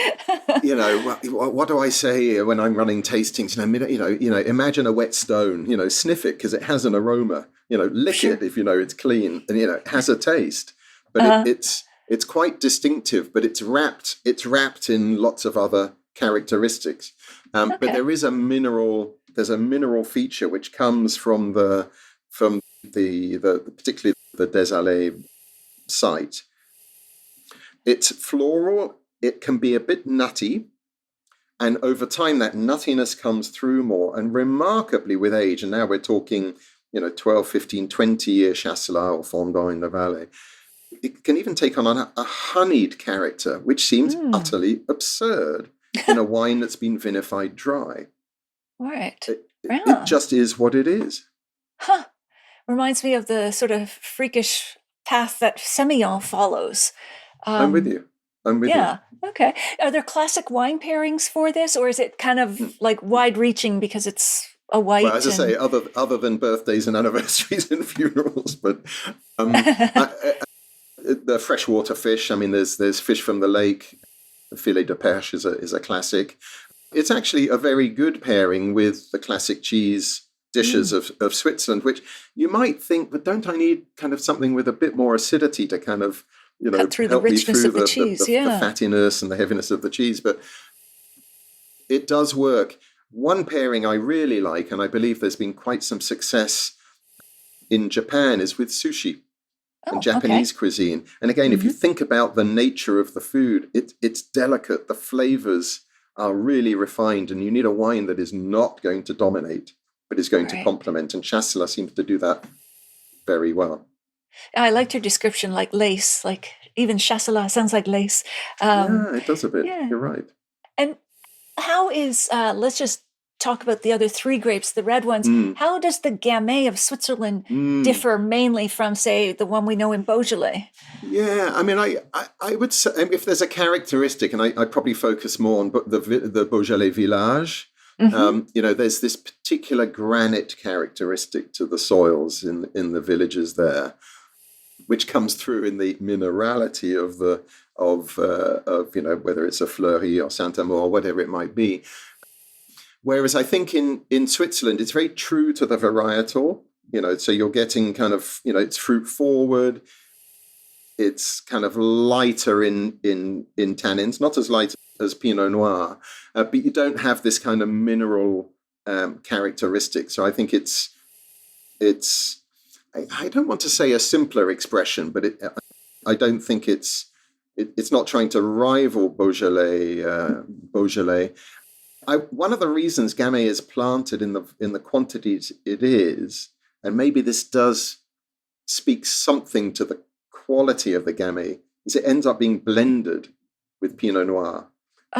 What do I say when I'm running tastings? Imagine a wet stone. Sniff it because it has an aroma. Lick it if it's clean, and it has a taste. But it's quite distinctive. But it's wrapped in lots of other characteristics. But there is a mineral. There's a mineral feature which comes from the particularly the Desalé site. It's floral. It can be a bit nutty, and over time that nuttiness comes through more. And remarkably, with age, and now we're talking 12, 15, 20-year Chasselas or Fondant in the Valais, it can even take on a honeyed character, which seems utterly absurd in a wine that's been vinified dry. Right. It just is what it is. Huh. Reminds me of the sort of freakish path that Semillon follows. I'm with you. Yeah. Okay. Are there classic wine pairings for this, or is it kind of like wide-reaching because it's a white? Well, as I say, other than birthdays and anniversaries and funerals, but the freshwater fish. I mean, there's fish from the lake. Filet de perche is a classic. It's actually a very good pairing with the classic cheese dishes of Switzerland, which you might think, but don't I need kind of something with a bit more acidity to kind of, cut through the richness of the cheese, the fattiness and the heaviness of the cheese. But it does work. One pairing I really like, and I believe there's been quite some success in Japan, is with sushi and Japanese cuisine. And again, if you think about the nature of the food, it's delicate. The flavors are really refined, and you need a wine that is not going to dominate, but is going to complement. And Chasselas seems to do that very well. I liked your description, like lace, like even Chasselas sounds like lace. Yeah, it does a bit. Yeah. You're right. And how is, let's just talk about the other three grapes, the red ones. How does the Gamay of Switzerland differ mainly from, say, the one we know in Beaujolais? Yeah, I mean, I would say if there's a characteristic, and I probably focus more on the Beaujolais village. There's this particular granite characteristic to the soils in the villages there, which comes through in the minerality of whether it's a Fleury or Saint-Amour or whatever it might be. Whereas I think in Switzerland, it's very true to the varietal, so you're getting kind of, it's fruit forward. It's kind of lighter in tannins, not as light as Pinot Noir, but you don't have this kind of mineral characteristic. So I think it's I don't want to say a simpler expression, but I don't think it's not trying to rival Beaujolais. One of the reasons Gamay is planted in the quantities it is, and maybe this does speak something to the quality of the Gamay, is it ends up being blended with Pinot Noir.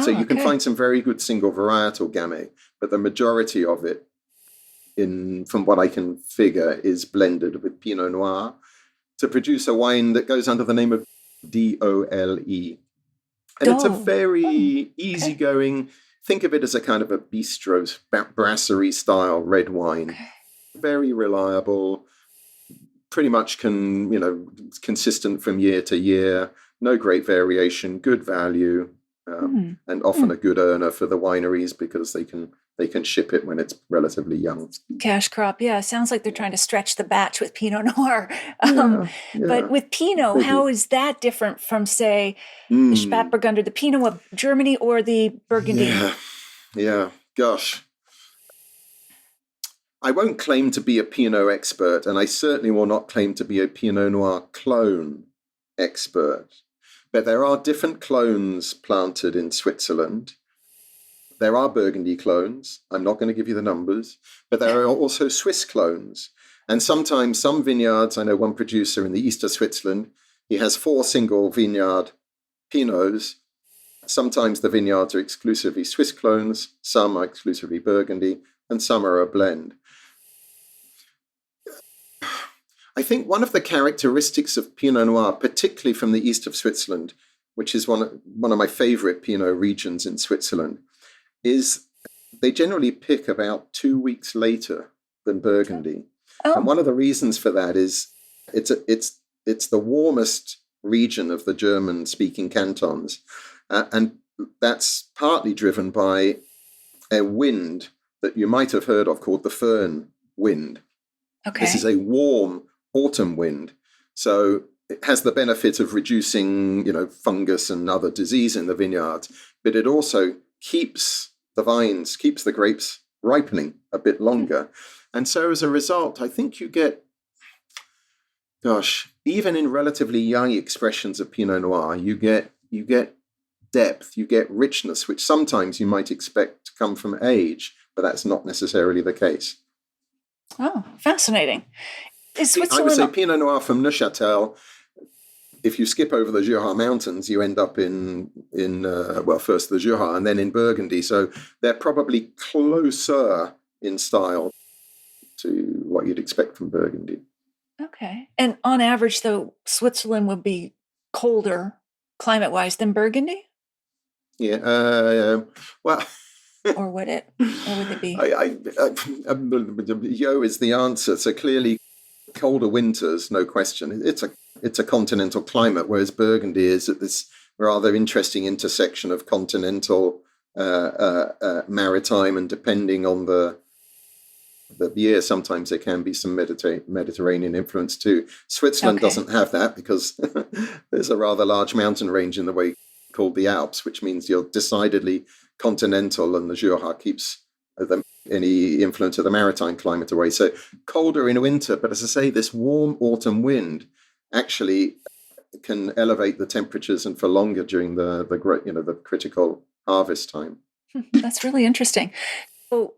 So you can find some very good single varietal Gamay, but the majority of it, from what I can figure, is blended with Pinot Noir to produce a wine that goes under the name of DOLE. And it's a very easygoing, think of it as a kind of a bistro, brasserie style red wine. Very reliable, pretty much consistent from year to year, no great variation, good value, and often a good earner for the wineries because they can they can ship it when it's relatively young. Cash crop. Yeah. Sounds like they're trying to stretch the batch with Pinot Noir. But with Pinot, how is that different from, say, the Spätburgunder, the Pinot of Germany, or the Burgundy? Yeah. Gosh. I won't claim to be a Pinot expert, and I certainly will not claim to be a Pinot Noir clone expert. But there are different clones planted in Switzerland. There are Burgundy clones. I'm not going to give you the numbers, but there are also Swiss clones. And sometimes some vineyards, I know one producer in the east of Switzerland, he has 4 single vineyard Pinots. Sometimes the vineyards are exclusively Swiss clones, some are exclusively Burgundy, and some are a blend. I think one of the characteristics of Pinot Noir, particularly from the east of Switzerland, which is one of my favorite Pinot regions in Switzerland, is they generally pick about 2 weeks later than Burgundy. And one of the reasons for that is it's the warmest region of the German-speaking cantons. And that's partly driven by a wind that you might have heard of called the Föhn wind. Okay. This is a warm autumn wind. So it has the benefit of reducing, fungus and other disease in the vineyards, but it also keeps the grapes ripening a bit longer. And so as a result, I think you get, even in relatively young expressions of Pinot Noir, you get depth, you get richness, which sometimes you might expect to come from age, but that's not necessarily the case. Oh, fascinating. Is Switzerland... I would say Pinot Noir from Neuchâtel, if you skip over the Jura Mountains, you end up in first the Jura and then in Burgundy. So they're probably closer in style to what you'd expect from Burgundy. Okay. And on average, though, Switzerland would be colder climate-wise than Burgundy? Yeah. Or would it? Or would it be? Yo is the answer. So clearly, colder winters, no question. It's a continental climate, whereas Burgundy is at this rather interesting intersection of continental, maritime, and depending on the year, sometimes there can be some Mediterranean influence too. Switzerland doesn't have that because there's a rather large mountain range in the way called the Alps, which means you're decidedly continental, and the Jura keeps any influence of the maritime climate away. So colder in winter, but as I say, this warm autumn wind actually can elevate the temperatures and for longer during the critical harvest time. That's really interesting. So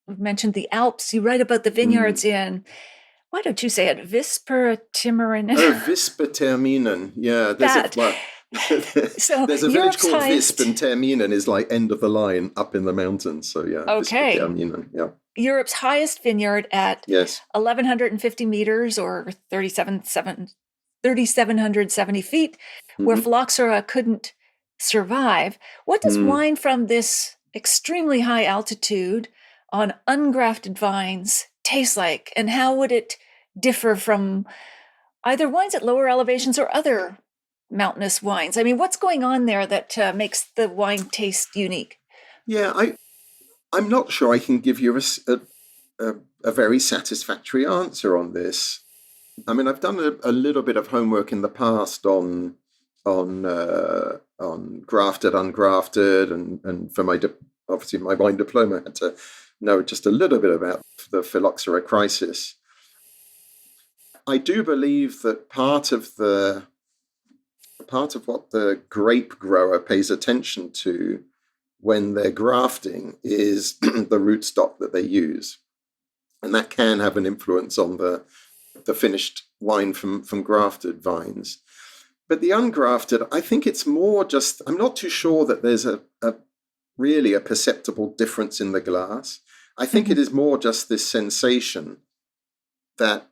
we've mentioned the Alps. You write about the vineyards in, why don't you say it, Visper-Timmerinen? Oh, Visper-Terminen. Yeah, So there's a Europe's village called highest... Visp, and Terminen is like end of the line up in the mountains. So yeah, okay. Visper-Terminen, yeah. Europe's highest vineyard at 1,150 meters or 3,770 feet, where phylloxera couldn't survive. What does wine from this extremely high altitude on ungrafted vines taste like, and how would it differ from either wines at lower elevations or other mountainous wines? I mean, what's going on there that makes the wine taste unique? Yeah, I'm not sure I can give you a very satisfactory answer on this. I mean, I've done a little bit of homework in the past on grafted, ungrafted, and for my wine diploma, I had to know just a little bit about the phylloxera crisis. I do believe that part of what the grape grower pays attention to when they're grafting is the rootstock that they use. And that can have an influence on the finished wine from grafted vines. But the ungrafted, I think it's more just, I'm not too sure that there's really a perceptible difference in the glass. I think it is more just this sensation that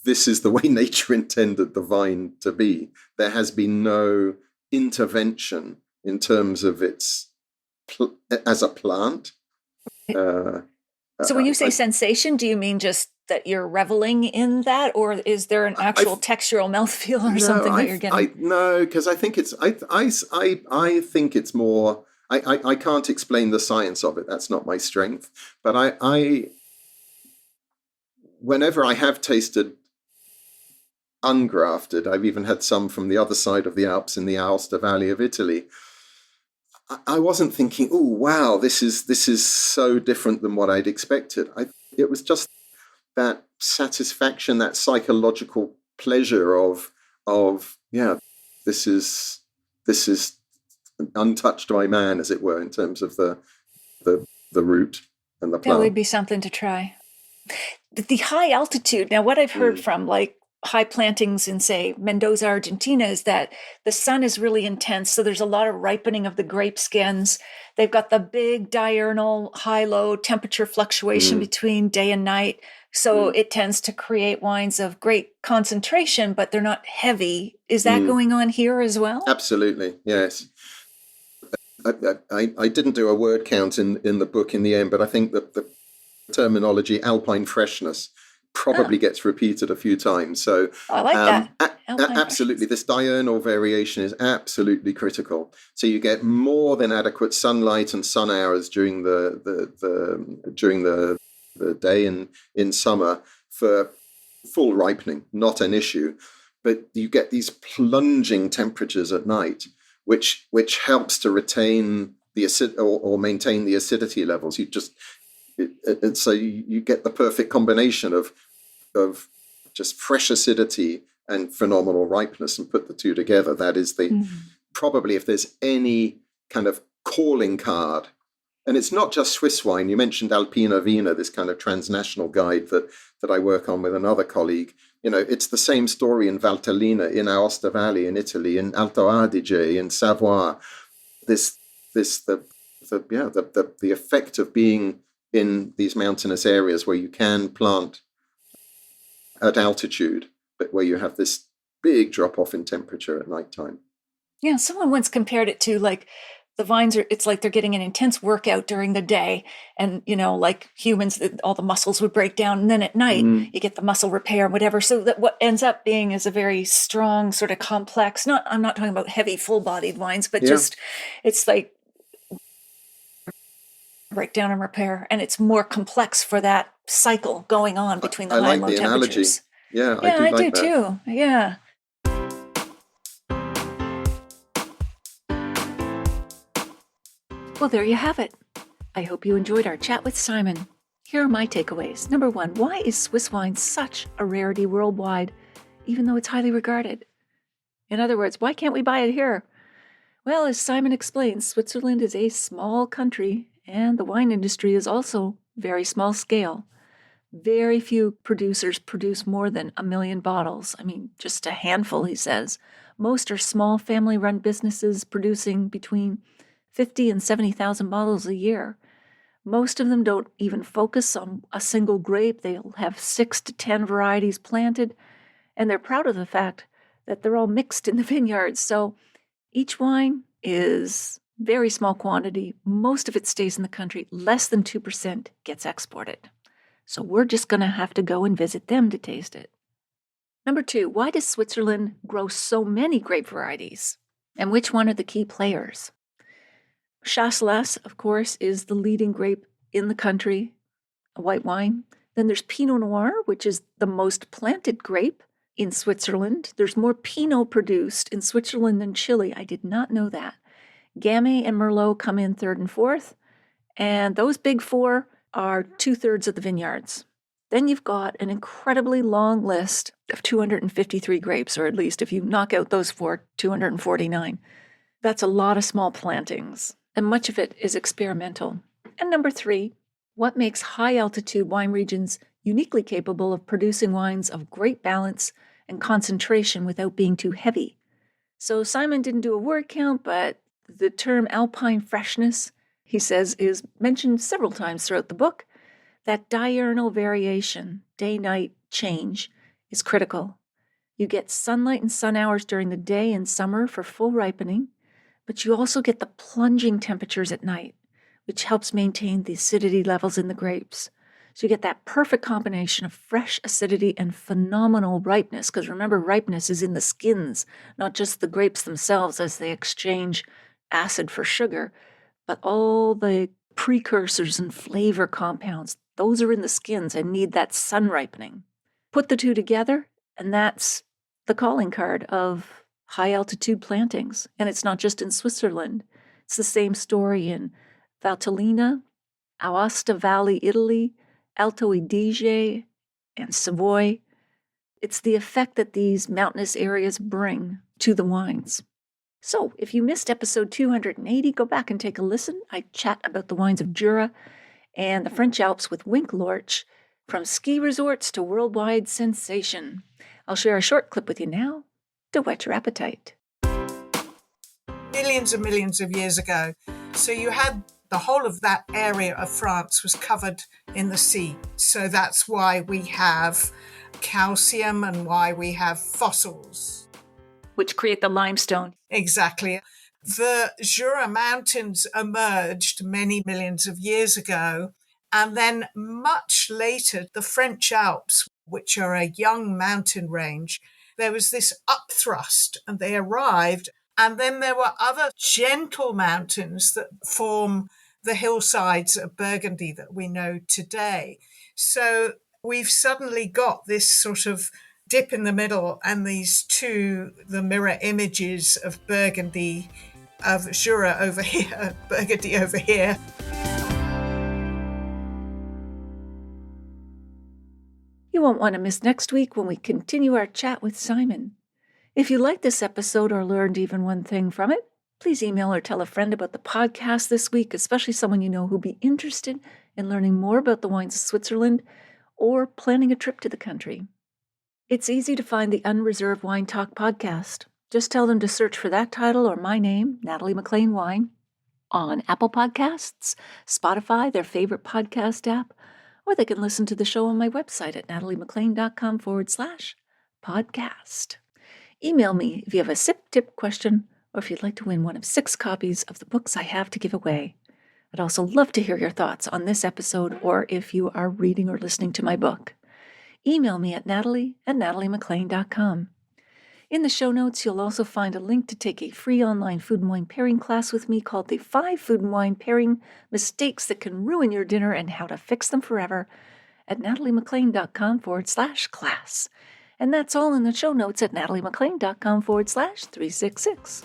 this is the way nature intended the vine to be. There has been no intervention in terms of its as a plant. So when you say sensation, do you mean just that you're reveling in that, or is there an actual textural mouthfeel or something that you're getting? No, because I think it's I think it's more. I can't explain the science of it. That's not my strength. But whenever I have tasted ungrafted, I've even had some from the other side of the Alps in the Aosta Valley of Italy. I wasn't thinking, oh wow, this is so different than what I'd expected. It was just that satisfaction, that psychological pleasure of yeah, this is untouched by man, as it were, in terms of the root and the plant. That would be something to try. The high altitude. Now, what I've heard from like high plantings in, say, Mendoza, Argentina, is that the sun is really intense. So there's a lot of ripening of the grape skins. They've got the big diurnal high-low temperature fluctuation between day and night. So it tends to create wines of great concentration, but they're not heavy. Is that going on here as well? Absolutely, yes. I didn't do a word count in the book in the end, but I think that the terminology alpine freshness probably gets repeated a few times. So I like that. Absolutely, this diurnal variation is absolutely critical. So you get more than adequate sunlight and sun hours during the day in summer for full ripening, not an issue. But you get these plunging temperatures at night, which helps to retain the acid or maintain the acidity levels. So you get the perfect combination of just fresh acidity and phenomenal ripeness, and put the two together. That is probably, if there's any kind of calling card. And it's not just Swiss wine. You mentioned Alpina Vina, this kind of transnational guide that I work on with another colleague. It's the same story in Valtellina, in Aosta Valley, in Italy, in Alto Adige, in Savoie. The effect of being in these mountainous areas where you can plant at altitude, but where you have this big drop off in temperature at nighttime. Yeah, someone once compared it to like the vines it's like they're getting an intense workout during the day, and like humans, all the muscles would break down, and then at night you get the muscle repair and whatever. So that what ends up being is a very strong sort of complex. I'm not talking about heavy full-bodied wines, but just it's like breakdown and repair, and it's more complex for that cycle going on between the high and low temperatures. Yeah, I do that too. Yeah. Well, there you have it. I hope you enjoyed our chat with Simon. Here are my takeaways. Number 1, why is Swiss wine such a rarity worldwide, even though it's highly regarded? In other words, why can't we buy it here? Well, as Simon explains, Switzerland is a small country, and the wine industry is also very small scale. Very few producers produce more than 1 million bottles. I mean, just a handful, he says. Most are small family-run businesses producing between 50 and 70,000 bottles a year. Most of them don't even focus on a single grape. They'll have 6 to 10 varieties planted, and they're proud of the fact that they're all mixed in the vineyards. So each wine is very small quantity. Most of it stays in the country. Less than 2% gets exported. So we're just going to have to go and visit them to taste it. Number 2, why does Switzerland grow so many grape varieties? And which one are the key players? Chasselas, of course, is the leading grape in the country, a white wine. Then there's Pinot Noir, which is the most planted grape in Switzerland. There's more Pinot produced in Switzerland than Chile. I did not know that. Gamay and Merlot come in 3rd and 4th, and those big 4 are 2/3 of the vineyards. Then you've got an incredibly long list of 253 grapes, or at least if you knock out those 4, 249. That's a lot of small plantings, and much of it is experimental. And number 3, what makes high-altitude wine regions uniquely capable of producing wines of great balance and concentration without being too heavy? So Simon didn't do a word count, but the term alpine freshness, he says, is mentioned several times throughout the book. That diurnal variation, day-night change, is critical. You get sunlight and sun hours during the day in summer for full ripening, but you also get the plunging temperatures at night, which helps maintain the acidity levels in the grapes. So you get that perfect combination of fresh acidity and phenomenal ripeness, because remember, ripeness is in the skins, not just the grapes themselves as they exchange acid for sugar, but all the precursors and flavor compounds, those are in the skins and need that sun ripening. Put the two together, and that's the calling card of high-altitude plantings. And it's not just in Switzerland. It's the same story in Valtellina, Aosta Valley, Italy, Alto Adige, and Savoy. It's the effect that these mountainous areas bring to the wines. So, if you missed episode 280, go back and take a listen. I chat about the wines of Jura and the French Alps with Wink Lorch, from ski resorts to worldwide sensation. I'll share a short clip with you now to whet your appetite. Millions and millions of years ago, so you had the whole of that area of France was covered in the sea. So that's why we have calcium and why we have fossils. Which create the limestone. Exactly. The Jura Mountains emerged many millions of years ago. And then much later, the French Alps, which are a young mountain range, there was this upthrust and they arrived. And then there were other gentle mountains that form the hillsides of Burgundy that we know today. So we've suddenly got this sort of dip in the middle and these two, the mirror images of Burgundy, of Jura over here, Burgundy over here. You won't want to miss next week when we continue our chat with Simon. If you liked this episode or learned even one thing from it, please email or tell a friend about the podcast this week, especially someone you know who'd be interested in learning more about the wines of Switzerland or planning a trip to the country. It's easy to find the Unreserved Wine Talk podcast. Just tell them to search for that title or my name, Natalie McLean Wine, on Apple Podcasts, Spotify, their favorite podcast app, or they can listen to the show on my website at nataliemclean.com/podcast. Email me if you have a sip tip question or if you'd like to win one of 6 copies of the books I have to give away. I'd also love to hear your thoughts on this episode or if you are reading or listening to my book. Email me at natalie@nataliemclean.com. In the show notes, you'll also find a link to take a free online food and wine pairing class with me called the 5 Food and Wine Pairing Mistakes That Can Ruin Your Dinner and How to Fix Them Forever at nataliemclean.com/class. And that's all in the show notes at nataliemclean.com/366.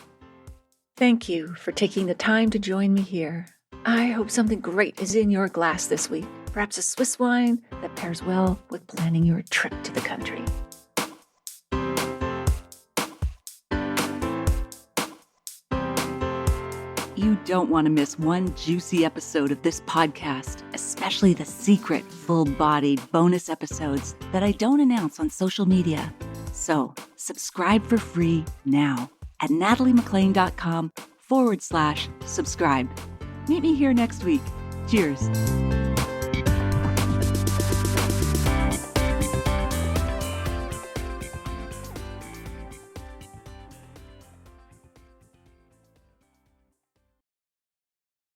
Thank you for taking the time to join me here. I hope something great is in your glass this week. Perhaps a Swiss wine that pairs well with planning your trip to the country. You don't want to miss one juicy episode of this podcast, especially the secret, full-bodied bonus episodes that I don't announce on social media. So subscribe for free now at nataliemclean.com/subscribe. Meet me here next week. Cheers.